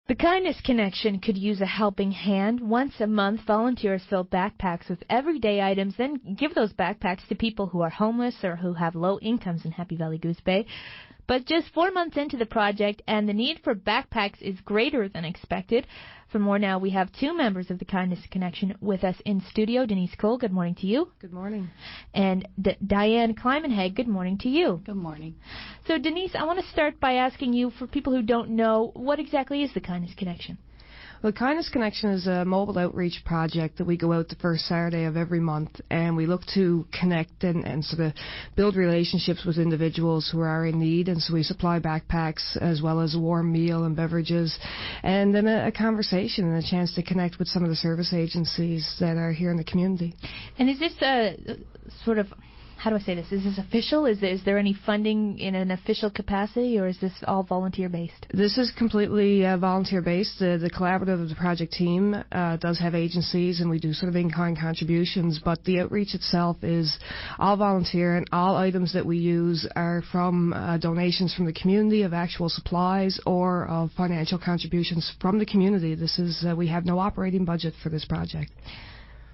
The Kindness Connection could use a helping hand. Once a month, volunteers fill backpacks with everyday items, then give those backpacks to people who are homeless or who have low incomes in Happy Valley Goose Bay. But just 4 months into the project, and the need for backpacks is greater than expected. For more now, we have two members of the Kindness Connection with us in studio. Denise Cole, good morning to you. Good morning. And Diane Kleimenhag, good morning to you. Good morning. So, Denise, I want to start by asking you, for people who don't know, what exactly is the Kindness Connection? Well, the Kindness Connection is a mobile outreach project that we go out the first Saturday of every month, and we look to connect and sort of build relationships with individuals who are in need. And so we supply backpacks as well as a warm meal and beverages, and then a conversation and a chance to connect with some of the service agencies that are here in the community. And is this sort of, how do I say this? Is this official? Is there any funding in an official capacity, or is this all volunteer-based? This is completely volunteer-based. The collaborative of the project team does have agencies, and we do sort of in-kind contributions, but the outreach itself is all volunteer, and all items that we use are from donations from the community of actual supplies or of financial contributions from the community. This is we have no operating budget for this project.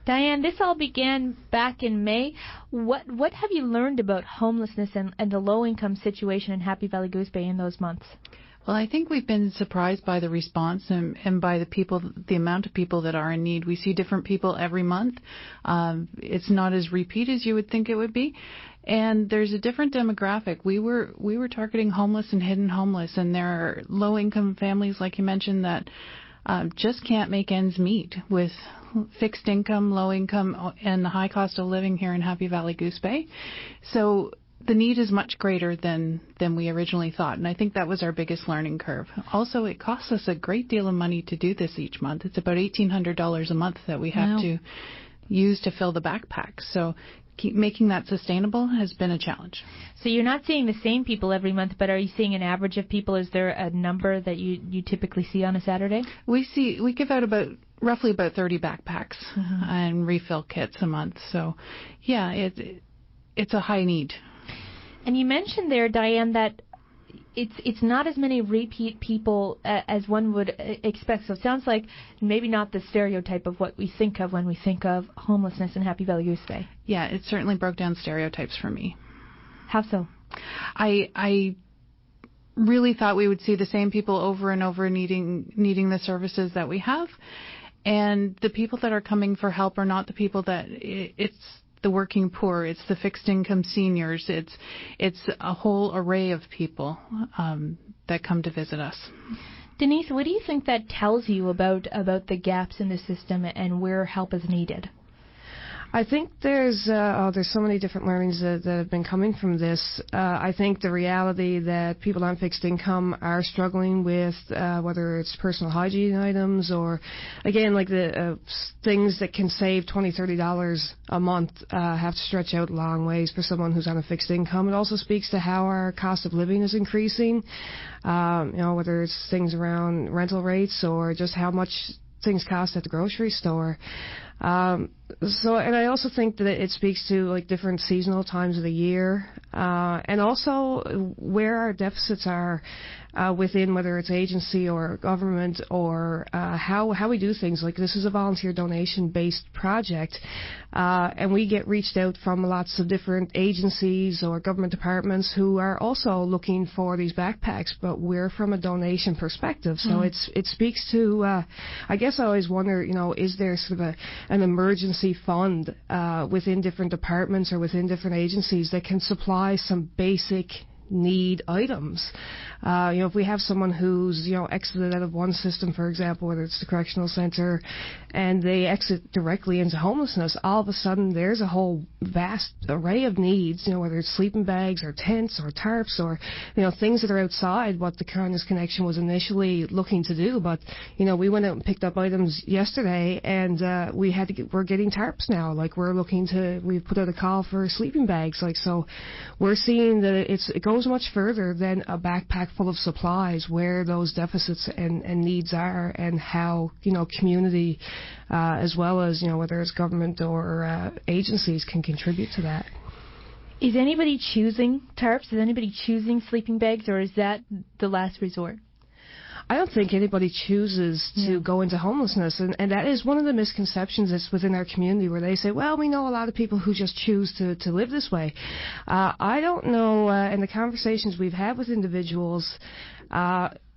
Diane, this all began back in May. What have you learned about homelessness and the low-income situation in Happy Valley Goose Bay in those months? Well, I think we've been surprised by the response and by the amount of people that are in need. We see different people every month. It's not as repeat as you would think it would be. And there's a different demographic. We were targeting homeless and hidden homeless, and there are low-income families, like you mentioned, that just can't make ends meet with fixed income, low income, and the high cost of living here in Happy Valley Goose Bay. So the need is much greater than we originally thought, and I think that was our biggest learning curve. Also, it costs us a great deal of money to do this each month. It's about $1,800 a month that we have to use to fill the backpacks. So making that sustainable has been a challenge. So you're not seeing the same people every month, but are you seeing an average of people? Is there a number that you typically see on a Saturday? We give out roughly about 30 backpacks and refill kits a month. So, yeah, it's a high need. And you mentioned there, Diane, that it's not as many repeat people as one would expect. So it sounds like maybe not the stereotype of what we think of when we think of homelessness in Happy Valley Goose Bay. Yeah, it certainly broke down stereotypes for me. How so? I really thought we would see the same people over and over needing the services that we have. And the people that are coming for help are not the people that it's the working poor, it's the fixed income seniors, it's a whole array of people that come to visit us. Denise, what do you think that tells you about the gaps in the system and where help is needed? I think there's so many different learnings that have been coming from this. I think the reality that people on fixed income are struggling with whether it's personal hygiene items or, again, like the things that can save $20, $30 a month have to stretch out a long ways for someone who's on a fixed income. It also speaks to how our cost of living is increasing, whether it's things around rental rates or just how much things cost at the grocery store. And I also think that it speaks to like different seasonal times of the year, and also where our deficits are within, whether it's agency or government, or how we do things. Like, this is a volunteer donation-based project, and we get reached out from lots of different agencies or government departments who are also looking for these backpacks, but we're from a donation perspective. So it speaks to, I guess I always wonder, is there sort of an emergency fund within different departments or within different agencies that can supply some basic need items? If we have someone who's, exited out of one system, for example, whether it's the correctional center, and they exit directly into homelessness, all of a sudden there's a whole vast array of needs, whether it's sleeping bags or tents or tarps or, things that are outside what the Kindness Connection was initially looking to do. But, we went out and picked up items yesterday, and we're getting tarps now. Like, we've put out a call for sleeping bags. Like, so we're seeing that it goes much further than a backpack full of supplies, where those deficits and needs are, and how community as well as whether it's government or agencies can contribute to that. Is anybody choosing tarps? Is anybody choosing sleeping bags, or is that the last resort? I don't think anybody chooses to go into homelessness, and that is one of the misconceptions that's within our community, where they say, well, we know a lot of people who just choose to live this way. I don't know, in the conversations we've had with individuals,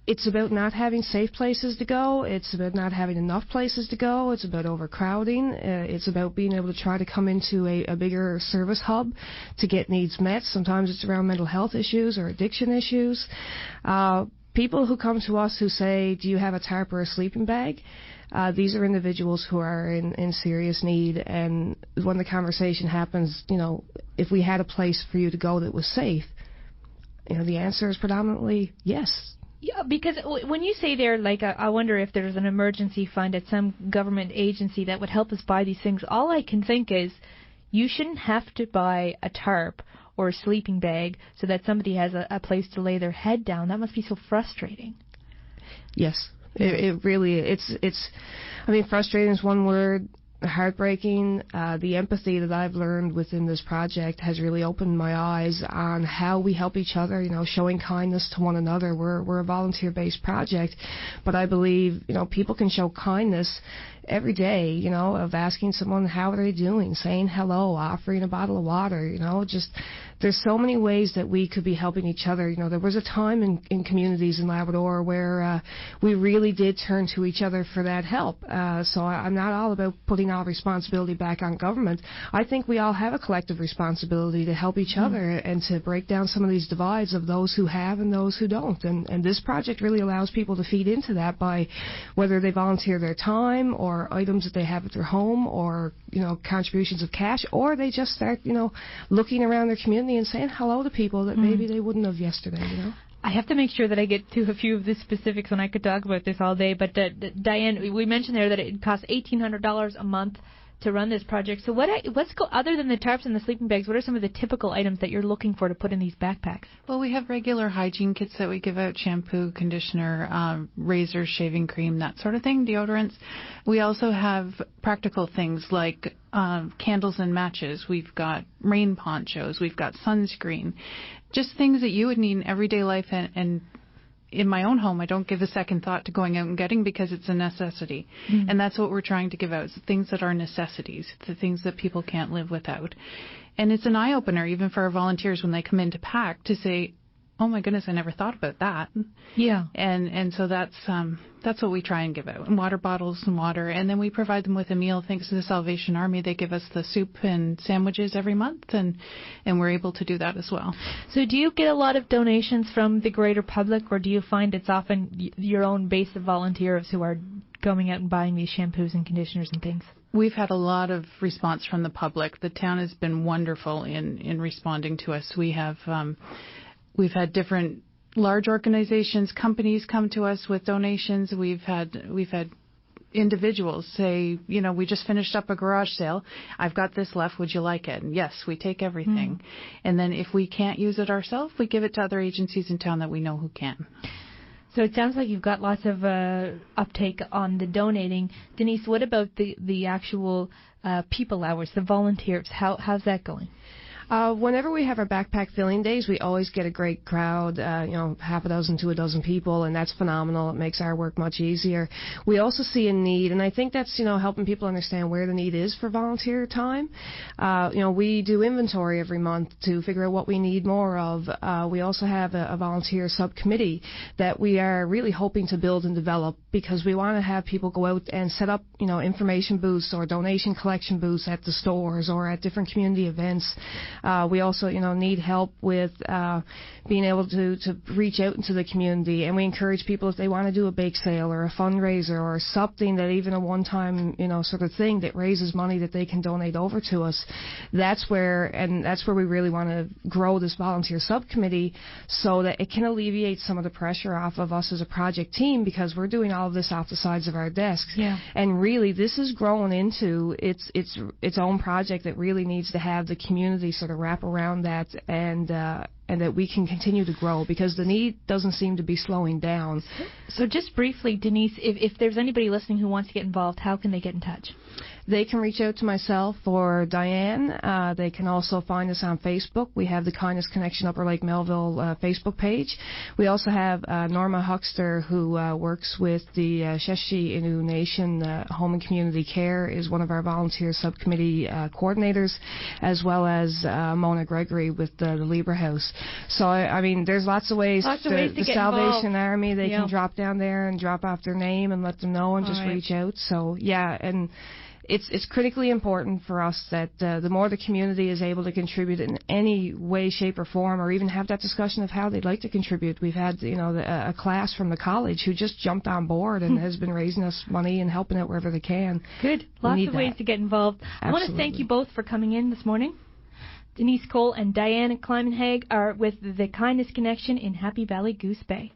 it's about not having safe places to go. It's about not having enough places to go. It's about overcrowding. It's about being able to try to come into a bigger service hub to get needs met. Sometimes it's around mental health issues or addiction issues. People who come to us who say, do you have a tarp or a sleeping bag? These are individuals who are in serious need, and when the conversation happens, if we had a place for you to go that was safe, the answer is predominantly yes. Yeah, because when you say there, like, I wonder if there's an emergency fund at some government agency that would help us buy these things. All I can think is you shouldn't have to buy a tarp or a sleeping bag so that somebody has a place to lay their head down. That must be so frustrating. Yes, it really, it's, frustrating is one word. Heartbreaking. The empathy that I've learned within this project has really opened my eyes on how we help each other, showing kindness to one another. We're a volunteer-based project, but I believe, people can show kindness every day, of asking someone how are they doing, saying hello, offering a bottle of water, just there's so many ways that we could be helping each other. There was a time in communities in Labrador where we really did turn to each other for that help. So I'm not all about putting all responsibility back on government. I think we all have a collective responsibility to help each other and to break down some of these divides of those who have and those who don't. And this project really allows people to feed into that by whether they volunteer their time or items that they have at their home or, contributions of cash, or they just start, looking around their community and saying hello to people that maybe they wouldn't have yesterday, I have to make sure that I get to a few of the specifics, and I could talk about this all day. But Diane, we mentioned there that it costs $1,800 a month to run this project. So other than the tarps and the sleeping bags, what are some of the typical items that you're looking for to put in these backpacks? Well, we have regular hygiene kits that we give out: shampoo, conditioner, razor, shaving cream, that sort of thing, deodorants. We also have practical things like candles and matches. We've got rain ponchos. We've got sunscreen. Just things that you would need in everyday life, and in my own home, I don't give a second thought to going out and getting, because it's a necessity. And that's what we're trying to give out, things that are necessities, the things that people can't live without. And it's an eye-opener, even for our volunteers, when they come in to pack, to say, oh my goodness, I never thought about that. Yeah. And so that's what we try and give out, and water bottles and water. And then we provide them with a meal. Thanks to the Salvation Army, they give us the soup and sandwiches every month, and we're able to do that as well. So do you get a lot of donations from the greater public, or do you find it's often your own base of volunteers who are going out and buying these shampoos and conditioners and things? We've had a lot of response from the public. The town has been wonderful in responding to us. We've had different large organizations, companies come to us with donations. We've had individuals say, we just finished up a garage sale. I've got this left. Would you like it? And yes, we take everything. And then if we can't use it ourselves, we give it to other agencies in town that we know who can. So it sounds like you've got lots of uptake on the donating. Denise, what about the actual people hours, the volunteers? How's that going? Whenever we have our backpack filling days, we always get a great crowd, half a dozen to a dozen people, and that's phenomenal. It makes our work much easier. We also see a need, and I think that's, helping people understand where the need is for volunteer time. We do inventory every month to figure out what we need more of. We also have a volunteer subcommittee that we are really hoping to build and develop, because we want to have people go out and set up, information booths or donation collection booths at the stores or at different community events. We also, need help with being able to reach out into the community, and we encourage people, if they want to do a bake sale or a fundraiser or something that even a one-time, sort of thing that raises money that they can donate over to us. That's where we really want to grow this volunteer subcommittee, so that it can alleviate some of the pressure off of us as a project team, because we're doing all of this off the sides of our desks. Yeah. And really, this is growing into its own project that really needs to have the community sort of wrap around that, and that we can continue to grow, because the need doesn't seem to be slowing down. So just briefly, Denise, if there's anybody listening who wants to get involved, how can they get in touch? they can reach out to myself or Diane. They can also find us on Facebook. We have the Kindness Connection Upper Lake Melville Facebook page. We also have Norma Huckster, who works with the Sheshe Innu Nation Home and Community Care, is one of our volunteer subcommittee coordinators, as well as Mona Gregory with the Libra House. So, I mean, there's lots of ways. The Salvation Army, they can drop down there and drop off their name and let them know and just reach out. So, yeah, and it's critically important for us that the more the community is able to contribute in any way, shape, or form, or even have that discussion of how they'd like to contribute. We've had, a class from the college who just jumped on board and has been raising us money and helping out wherever they can. Good. Lots of ways to get involved. Absolutely. I want to thank you both for coming in this morning. Denise Cole and Diana Climenhag are with the Kindness Connection in Happy Valley Goose Bay.